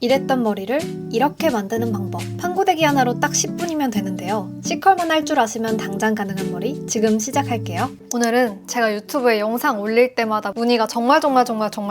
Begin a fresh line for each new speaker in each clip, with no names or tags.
이랬던 머리를 이렇게 만드는 방법. 판고데기 하나로 딱 10분이면 되는데요. C컬만 할 줄 아시면 당장 가능한 머리 지금 시작할게요. 오늘은 제가 유튜브에 영상 올릴 때마다 문의가 정말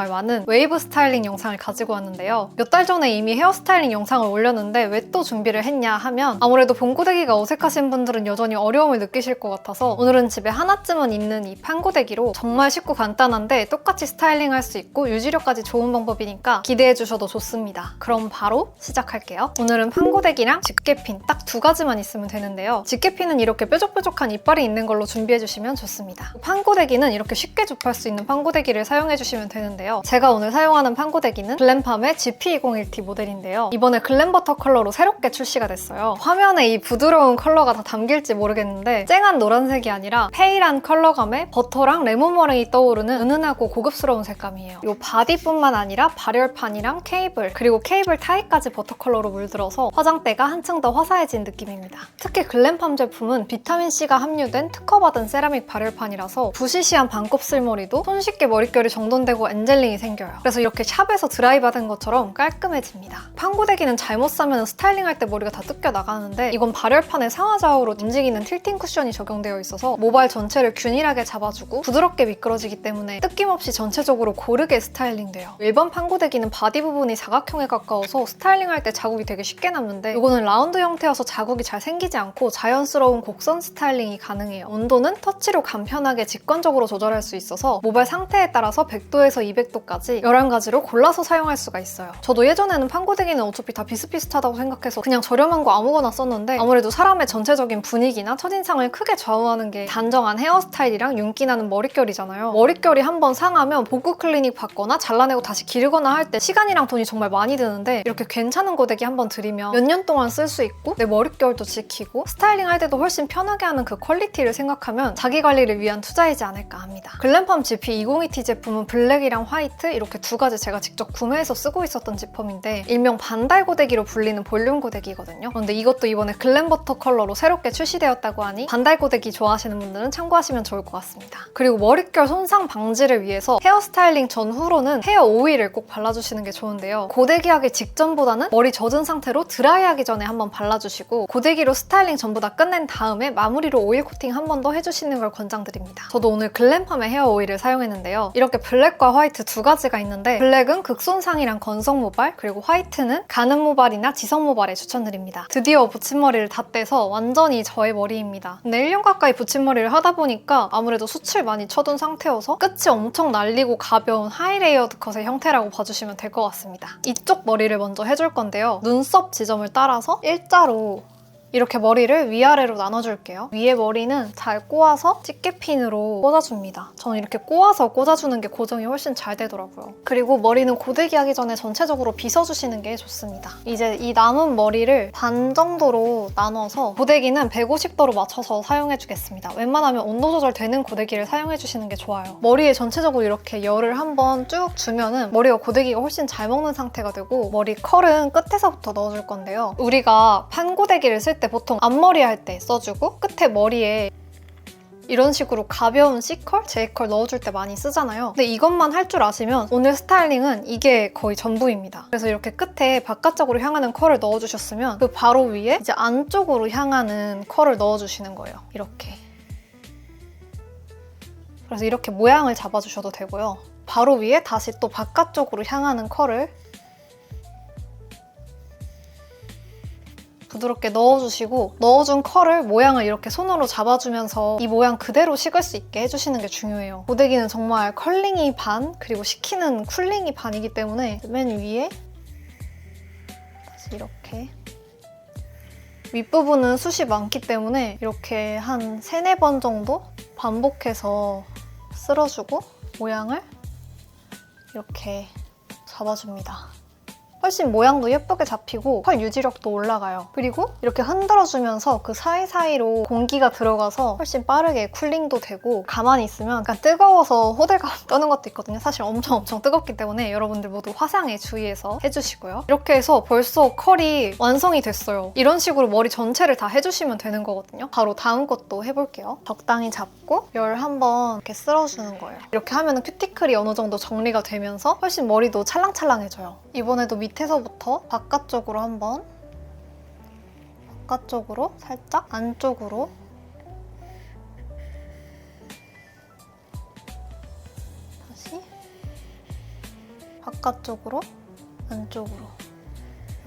많은 웨이브 스타일링 영상을 가지고 왔는데요. 몇 달 전에 이미 헤어스타일링 영상을 올렸는데 왜 또 준비를 했냐 하면 아무래도 봉고데기가 어색하신 분들은 여전히 어려움을 느끼실 것 같아서 오늘은 집에 하나쯤은 있는 이 판고데기로 정말 쉽고 간단한데 똑같이 스타일링할 수 있고 유지력까지 좋은 방법이니까 기대해 주셔도 좋습니다. 그럼 바로 시작할게요. 오늘은 판고데기랑 집게핀 딱 두 가지만 있으면 되는데요. 집게핀은 이렇게 뾰족뾰족한 이빨이 있는 걸로 준비해주시면 좋습니다. 판고데기는 이렇게 쉽게 접할 수 있는 판고데기를 사용해주시면 되는데요. 제가 오늘 사용하는 판고데기는 글램팜의 GP201T 모델인데요. 이번에 글램버터 컬러로 새롭게 출시가 됐어요. 화면에 이 부드러운 컬러가 다 담길지 모르겠는데 쨍한 노란색이 아니라 페일한 컬러감에 버터랑 레몬 머랭이 떠오르는 은은하고 고급스러운 색감이에요. 이 바디뿐만 아니라 발열판이랑 케이블 그리고 케이블 타이까지 버터 컬러로 물들어서 화장대가 한층 더 화사해진 느낌입니다. 특히 글램팜 제품은 비타민C가 함유된 특허받은 세라믹 발열판이라서 부시시한 반곱슬머리도 손쉽게 머릿결이 정돈되고 엔젤링이 생겨요. 그래서 이렇게 샵에서 드라이 받은 것처럼 깔끔해집니다. 판고데기는 잘못 사면 스타일링할 때 머리가 다 뜯겨 나가는데 이건 발열판에 상하좌우로 움직이는 틸팅 쿠션이 적용되어 있어서 모발 전체를 균일하게 잡아주고 부드럽게 미끄러지기 때문에 뜯김 없이 전체적으로 고르게 스타일링돼요. 일반 판고데기는 바디 부분이 사각형에 가까워서 스타일링할 때 자국이 되게 쉽게 남는데 이거는 라운드 형태여서 자국이 잘 생기지 않고 자연스러운 곡선 스타일링이 가능해요. 온도는 터치로 간편하게 직관적으로 조절할 수 있어서 모발 상태에 따라서 100도에서 200도까지 11가지로 골라서 사용할 수가 있어요. 저도 예전에는 판고데기는 어차피 다 비슷비슷하다고 생각해서 그냥 저렴한 거 아무거나 썼는데 아무래도 사람의 전체적인 분위기나 첫인상을 크게 좌우하는 게 단정한 헤어스타일이랑 윤기나는 머릿결이잖아요. 머릿결이 한번 상하면 복구 클리닉 받거나 잘라내고 다시 기르거나 할 때 시간이랑 돈이 정말 많이 드는데 이렇게 괜찮은 고데기 한번 들이면 몇 년 동안 쓸 수 있고 내 머릿결도 지키고 스타일링 할 때도 훨씬 편하게 하는 그 퀄리티를 생각하면 자기 관리를 위한 투자이지 않을까 합니다. 글램팜 GP201T 제품은 블랙이랑 화이트 이렇게 두 가지 제가 직접 구매해서 쓰고 있었던 제품인데 일명 반달 고데기로 불리는 볼륨 고데기거든요. 그런데 이것도 이번에 글램버터 컬러로 새롭게 출시되었다고 하니 반달 고데기 좋아하시는 분들은 참고하시면 좋을 것 같습니다. 그리고 머릿결 손상 방지를 위해서 헤어스타일링 전후로는 헤어 오일을 꼭 발라주시는 게 좋은데요. 고데기 하기 직전보다는 머리 젖은 상태로 드라이하기 전에 한번 발라주시고 고데기로 스타일링 전부 다 끝낸 다음에 마무리로 오일 코팅 한 번 더 해주시는 걸 권장드립니다. 저도 오늘 글램팜의 헤어 오일을 사용했는데요. 이렇게 블랙과 화이트 두 가지가 있는데 블랙은 극손상이랑 건성 모발 그리고 화이트는 가는 모발이나 지성 모발에 추천드립니다. 드디어 붙임머리를 다 떼서 완전히 저의 머리입니다. 근데 1년 가까이 붙임머리를 하다 보니까 아무래도 숱을 많이 쳐둔 상태여서 끝이 엄청 날리고 가벼운 하이레이어드 컷의 형태라고 봐주시면 될 것 같습니다. 이쪽 머리를 먼저 해줄 건데요. 눈썹 지점을 따라서 일자로 이렇게 머리를 위아래로 나눠줄게요. 위에 머리는 잘 꼬아서 집게핀으로 꽂아줍니다. 저는 이렇게 꼬아서 꽂아주는 게 고정이 훨씬 잘 되더라고요. 그리고 머리는 고데기 하기 전에 전체적으로 빗어주시는 게 좋습니다. 이제 이 남은 머리를 반 정도로 나눠서 고데기는 150도로 맞춰서 사용해주겠습니다. 웬만하면 온도 조절 되는 고데기를 사용해주시는 게 좋아요. 머리에 전체적으로 이렇게 열을 한번 쭉 주면은 머리가 고데기가 훨씬 잘 먹는 상태가 되고 머리 컬은 끝에서부터 넣어줄 건데요. 우리가 판고데기를 쓸 때 보통 앞머리 할 때 써주고 끝에 머리에 이런 식으로 가벼운 C컬, J컬 넣어줄 때 많이 쓰잖아요. 근데 이것만 할 줄 아시면 오늘 스타일링은 이게 거의 전부입니다. 그래서 이렇게 끝에 바깥쪽으로 향하는 컬을 넣어주셨으면 그 바로 위에 이제 안쪽으로 향하는 컬을 넣어주시는 거예요. 이렇게. 그래서 이렇게 모양을 잡아주셔도 되고요. 바로 위에 다시 또 바깥쪽으로 향하는 컬을 부드럽게 넣어주시고 넣어준 컬을 모양을 이렇게 손으로 잡아주면서 이 모양 그대로 식을 수 있게 해주시는 게 중요해요. 고데기는 정말 컬링이 반 그리고 식히는 쿨링이 반이기 때문에 맨 위에 다시 이렇게 윗부분은 숱이 많기 때문에 이렇게 한 3-4번 정도 반복해서 쓸어주고 모양을 이렇게 잡아줍니다. 훨씬 모양도 예쁘게 잡히고 컬 유지력도 올라가요. 그리고 이렇게 흔들어주면서 그 사이사이로 공기가 들어가서 훨씬 빠르게 쿨링도 되고 가만히 있으면 약간 뜨거워서 호들갑 떠는 것도 있거든요. 사실 엄청 뜨겁기 때문에 여러분들 모두 화상에 주의해서 해주시고요. 이렇게 해서 벌써 컬이 완성이 됐어요. 이런 식으로 머리 전체를 다 해주시면 되는 거거든요. 바로 다음 것도 해볼게요. 적당히 잡고 열 한번 이렇게 쓸어주는 거예요. 이렇게 하면 큐티클이 어느 정도 정리가 되면서 훨씬 머리도 찰랑찰랑해져요. 이번에도 밑에서부터 바깥쪽으로 한번, 바깥쪽으로 살짝, 안쪽으로, 다시 바깥쪽으로, 안쪽으로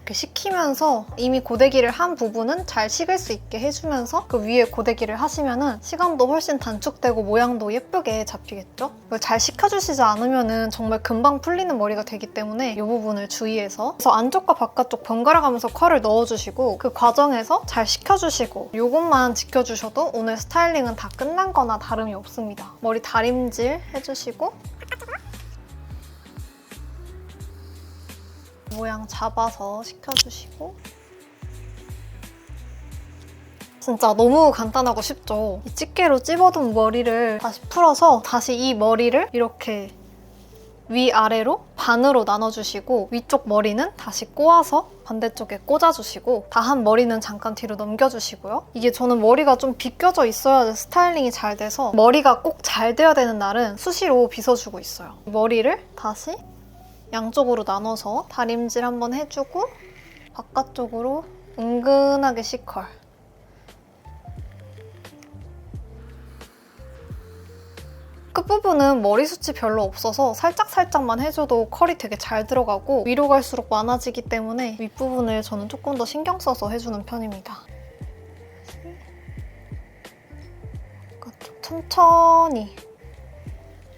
이렇게 식히면서 이미 고데기를 한 부분은 잘 식을 수 있게 해주면서 그 위에 고데기를 하시면은 시간도 훨씬 단축되고 모양도 예쁘게 잡히겠죠? 이걸 잘 식혀주시지 않으면은 정말 금방 풀리는 머리가 되기 때문에 이 부분을 주의해서 그래서 안쪽과 바깥쪽 번갈아 가면서 컬을 넣어주시고 그 과정에서 잘 식혀주시고 이것만 지켜주셔도 오늘 스타일링은 다 끝난 거나 다름이 없습니다. 머리 다림질 해주시고 모양 잡아서 식혀주시고 진짜 너무 간단하고 쉽죠? 이 집게로 찝어둔 머리를 다시 풀어서 다시 이 머리를 이렇게 위아래로 반으로 나눠주시고 위쪽 머리는 다시 꼬아서 반대쪽에 꽂아주시고 다 한 머리는 잠깐 뒤로 넘겨주시고요. 이게 저는 머리가 좀 비껴져 있어야 스타일링이 잘 돼서 머리가 꼭 잘 돼야 되는 날은 수시로 빗어주고 있어요. 머리를 다시 양쪽으로 나눠서 다림질 한번 해주고 바깥쪽으로 은근하게 C컬. 끝부분은 머리숱이 별로 없어서 살짝살짝만 해줘도 컬이 되게 잘 들어가고 위로 갈수록 많아지기 때문에 윗부분을 저는 조금 더 신경 써서 해주는 편입니다. 천천히.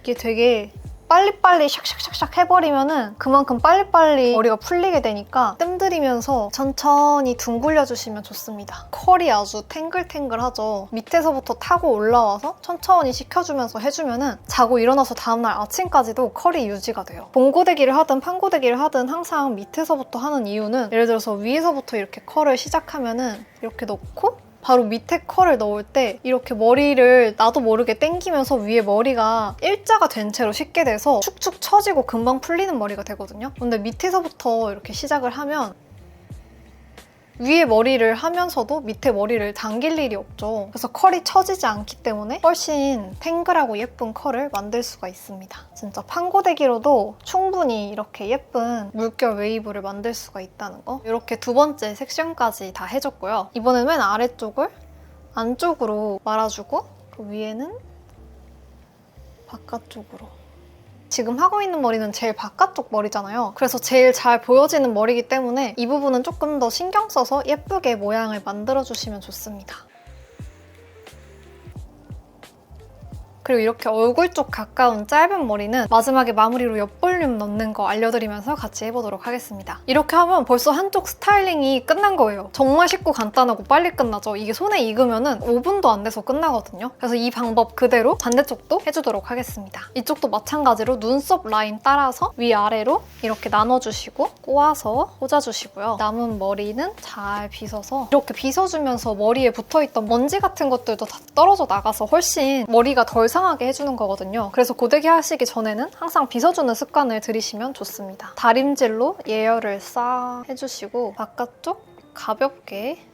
이게 되게 빨리빨리 샥샥샥샥 해버리면은 그만큼 빨리빨리 머리가 풀리게 되니까 뜸들이면서 천천히 둥글려주시면 좋습니다. 컬이 아주 탱글탱글하죠. 밑에서부터 타고 올라와서 천천히 식혀주면서 해주면은 자고 일어나서 다음날 아침까지도 컬이 유지가 돼요. 봉고데기를 하든 판고데기를 하든 항상 밑에서부터 하는 이유는 예를 들어서 위에서부터 이렇게 컬을 시작하면은 이렇게 넣고 바로 밑에 컬을 넣을 때 이렇게 머리를 나도 모르게 당기면서 위에 머리가 일자가 된 채로 쉽게 돼서 축축 처지고 금방 풀리는 머리가 되거든요. 근데 밑에서부터 이렇게 시작을 하면 위에 머리를 하면서도 밑에 머리를 당길 일이 없죠. 그래서 컬이 처지지 않기 때문에 훨씬 탱글하고 예쁜 컬을 만들 수가 있습니다. 진짜 판고데기로도 충분히 이렇게 예쁜 물결 웨이브를 만들 수가 있다는 거. 이렇게 두 번째 섹션까지 다 해줬고요. 이번엔 맨 아래쪽을 안쪽으로 말아주고 그 위에는 바깥쪽으로. 지금 하고 있는 머리는 제일 바깥쪽 머리잖아요. 그래서 제일 잘 보여지는 머리이기 때문에 이 부분은 조금 더 신경 써서 예쁘게 모양을 만들어주시면 좋습니다. 그리고 이렇게 얼굴 쪽 가까운 짧은 머리는 마지막에 마무리로 옆볼륨 넣는 거 알려드리면서 같이 해보도록 하겠습니다. 이렇게 하면 벌써 한쪽 스타일링이 끝난 거예요. 정말 쉽고 간단하고 빨리 끝나죠. 이게 손에 익으면 5분도 안 돼서 끝나거든요. 그래서 이 방법 그대로 반대쪽도 해주도록 하겠습니다. 이쪽도 마찬가지로 눈썹 라인 따라서 위아래로 이렇게 나눠주시고 꼬아서 꽂아주시고요. 남은 머리는 잘 빗어서 이렇게 빗어주면서 머리에 붙어있던 먼지 같은 것들도 다 떨어져 나가서 훨씬 머리가 덜 상하게 해주는 거거든요. 그래서 고데기 하시기 전에는 항상 빗어주는 습관을 들이시면 좋습니다. 다림질로 예열을 싹 해주시고 바깥쪽 가볍게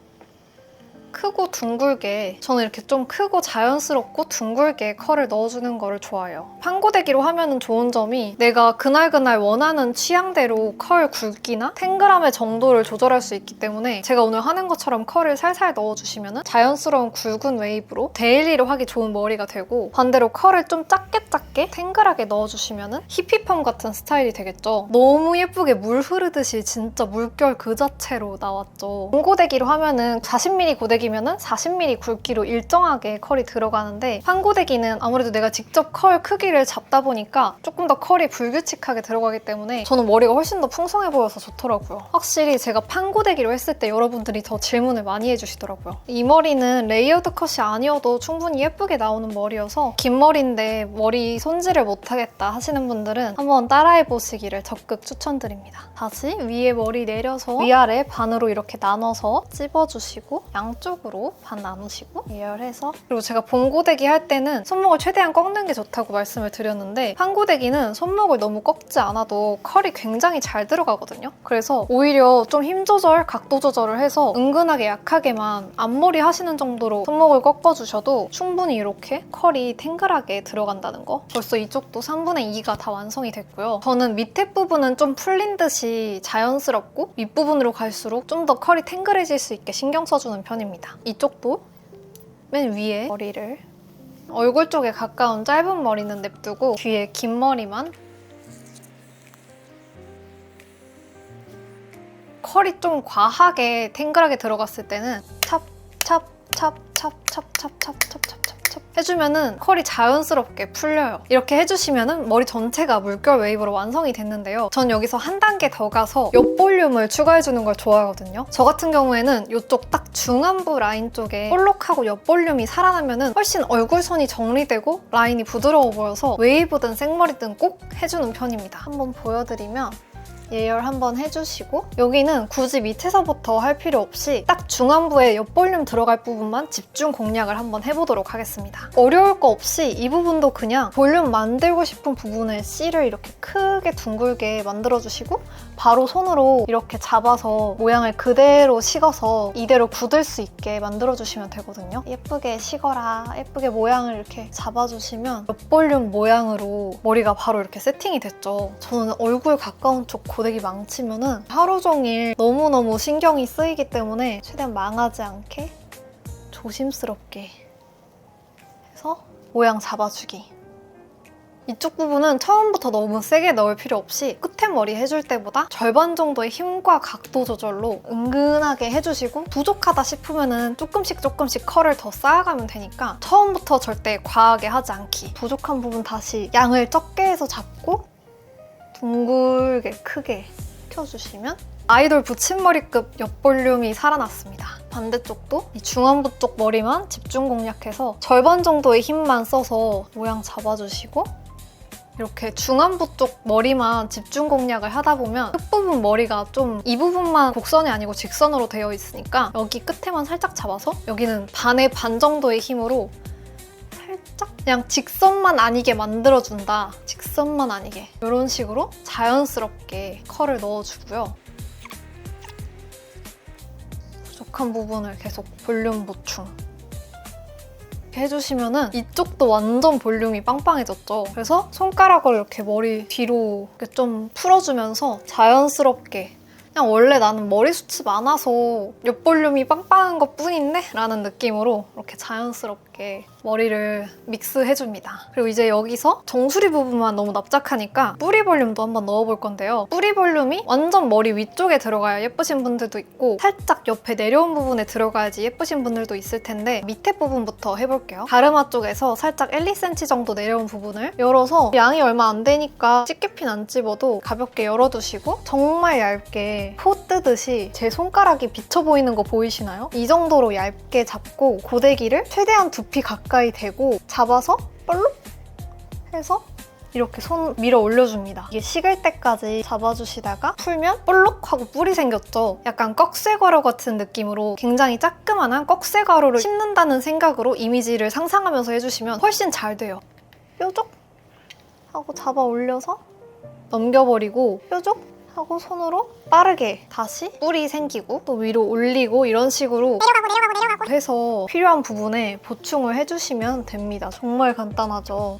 크고 둥글게 저는 이렇게 좀 크고 자연스럽고 둥글게 컬을 넣어주는 거를 좋아해요. 판고데기로 하면 좋은 점이 내가 그날그날 원하는 취향대로 컬 굵기나 탱글함의 정도를 조절할 수 있기 때문에 제가 오늘 하는 것처럼 컬을 살살 넣어주시면 자연스러운 굵은 웨이브로 데일리로 하기 좋은 머리가 되고 반대로 컬을 좀 작게 탱글하게 넣어주시면 히피펌 같은 스타일이 되겠죠. 너무 예쁘게 물 흐르듯이 진짜 물결 그 자체로 나왔죠. 봉고데기로 하면 40mm 고데기 고데기면은 40mm 굵기로 일정하게 컬이 들어가는데 판고데기는 아무래도 내가 직접 컬 크기를 잡다 보니까 조금 더 컬이 불규칙하게 들어가기 때문에 저는 머리가 훨씬 더 풍성해 보여서 좋더라고요. 확실히 제가 판고데기로 했을 때 여러분들이 더 질문을 많이 해주시더라고요. 이 머리는 레이어드 컷이 아니어도 충분히 예쁘게 나오는 머리여서 긴 머리인데 머리 손질을 못하겠다 하시는 분들은 한번 따라해보시기를 적극 추천드립니다. 다시 위에 머리 내려서 위아래 반으로 이렇게 나눠서 찝어주시고 양쪽 한쪽으로 반 나누시고 예열해서, 그리고 제가 봉고데기 할 때는 손목을 최대한 꺾는 게 좋다고 말씀을 드렸는데 판고데기는 손목을 너무 꺾지 않아도 컬이 굉장히 잘 들어가거든요. 그래서 오히려 좀 힘 조절, 각도 조절을 해서 은근하게 약하게만 앞머리 하시는 정도로 손목을 꺾어주셔도 충분히 이렇게 컬이 탱글하게 들어간다는 거. 벌써 이쪽도 3분의 2가 다 완성이 됐고요. 저는 밑에 부분은 좀 풀린 듯이 자연스럽고 윗부분으로 갈수록 좀 더 컬이 탱글해질 수 있게 신경 써주는 편입니다. 이쪽도 맨 위에 머리를 얼굴 쪽에 가까운 짧은 머리는 냅두고 뒤에 긴 머리만, 컬이 좀 과하게 탱글하게 들어갔을 때는 찹찹찹찹찹찹찹찹찹 해주면은 컬이 자연스럽게 풀려요. 이렇게 해주시면은 머리 전체가 물결 웨이브로 완성이 됐는데요. 전 여기서 한 단계 더 가서 옆 볼륨을 추가해주는 걸 좋아하거든요. 저 같은 경우에는 이쪽 딱 중안부 라인 쪽에 볼록하고 옆 볼륨이 살아나면은 훨씬 얼굴선이 정리되고 라인이 부드러워 보여서 웨이브든 생머리든 꼭 해주는 편입니다. 한번 보여드리면 예열 한번 해주시고, 여기는 굳이 밑에서부터 할 필요 없이 딱 중안부에 옆 볼륨 들어갈 부분만 집중 공략을 한번 해보도록 하겠습니다. 어려울 거 없이 이 부분도 그냥 볼륨 만들고 싶은 부분에 C를 이렇게 크게 둥글게 만들어주시고 바로 손으로 이렇게 잡아서 모양을 그대로 식어서 이대로 굳을 수 있게 만들어주시면 되거든요. 예쁘게 식어라, 예쁘게 모양을 이렇게 잡아주시면 옆 볼륨 모양으로 머리가 바로 이렇게 세팅이 됐죠. 저는 얼굴 가까운 쪽 고데기 망치면은 하루 종일 너무너무 신경이 쓰이기 때문에 최대한 망하지 않게 조심스럽게 해서 모양 잡아주기. 이쪽 부분은 처음부터 너무 세게 넣을 필요 없이 끝에 머리 해줄 때보다 절반 정도의 힘과 각도 조절로 은근하게 해주시고, 부족하다 싶으면은 조금씩 컬을 더 쌓아가면 되니까 처음부터 절대 과하게 하지 않기. 부족한 부분 다시 양을 적게 해서 잡고 둥글게 크게 켜주시면 아이돌 붙임머리급 옆 볼륨이 살아났습니다. 반대쪽도 이 중안부 쪽 머리만 집중 공략해서 절반 정도의 힘만 써서 모양 잡아주시고, 이렇게 중안부 쪽 머리만 집중 공략을 하다 보면 끝부분 머리가 좀 이 부분만 곡선이 아니고 직선으로 되어 있으니까 여기 끝에만 살짝 잡아서 여기는 반의 반 정도의 힘으로 살짝 그냥 직선만 아니게 만들어준다. 직선만 아니게. 이런 식으로 자연스럽게 컬을 넣어주고요. 부족한 부분을 계속 볼륨 보충. 이렇게 해주시면은 이쪽도 완전 볼륨이 빵빵해졌죠. 그래서 손가락을 이렇게 머리 뒤로 이렇게 좀 풀어주면서 자연스럽게, 그냥 원래 나는 머리숱이 많아서 옆 볼륨이 빵빵한 것 뿐인데? 라는 느낌으로 이렇게 자연스럽게 머리를 믹스해줍니다. 그리고 이제 여기서 정수리 부분만 너무 납작하니까 뿌리 볼륨도 한번 넣어볼 건데요. 뿌리 볼륨이 완전 머리 위쪽에 들어가야 예쁘신 분들도 있고 살짝 옆에 내려온 부분에 들어가야지 예쁘신 분들도 있을 텐데 밑에 부분부터 해볼게요. 가르마 쪽에서 살짝 1~2cm 정도 내려온 부분을 열어서 양이 얼마 안 되니까 집게핀 안 집어도 가볍게 열어두시고 정말 얇게 포 뜨듯이 제 손가락이 비쳐 보이는 거 보이시나요? 이 정도로 얇게 잡고 고데기를 최대한 두피 가까이 대고 잡아서 볼록 해서 이렇게 손 밀어 올려줍니다. 이게 식을 때까지 잡아주시다가 풀면 볼록 하고 뿔이 생겼죠. 약간 꺽쇠가루 같은 느낌으로 굉장히 따끔한 꺽쇠가루를 씹는다는 생각으로 이미지를 상상하면서 해주시면 훨씬 잘 돼요. 뾰족 하고 잡아 올려서 넘겨버리고 뾰족 하고 손으로 빠르게 다시 뿔이 생기고 또 위로 올리고 이런 식으로 내려가고 해서 필요한 부분에 보충을 해주시면 됩니다. 정말 간단하죠.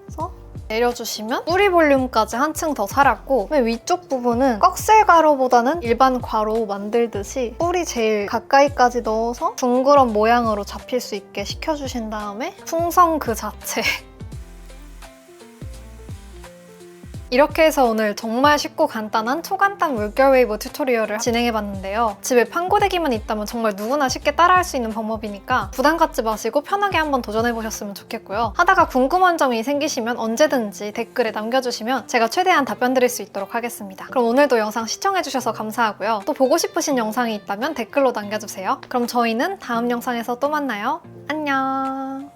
그래서 내려주시면 뿌리 볼륨까지 한층 더 살았고, 맨 위쪽 부분은 꺽쇠가루보다는 일반 가루 만들듯이 뿌리 제일 가까이까지 넣어서 둥그런 모양으로 잡힐 수 있게 식혀주신 다음에 풍성 그 자체. 이렇게 해서 오늘 정말 쉽고 간단한 초간단 물결 웨이브 튜토리얼을 진행해봤는데요. 집에 판고데기만 있다면 정말 누구나 쉽게 따라할 수 있는 방법이니까 부담 갖지 마시고 편하게 한번 도전해보셨으면 좋겠고요. 하다가 궁금한 점이 생기시면 언제든지 댓글에 남겨주시면 제가 최대한 답변 드릴 수 있도록 하겠습니다. 그럼 오늘도 영상 시청해주셔서 감사하고요. 또 보고 싶으신 영상이 있다면 댓글로 남겨주세요. 그럼 저희는 다음 영상에서 또 만나요. 안녕!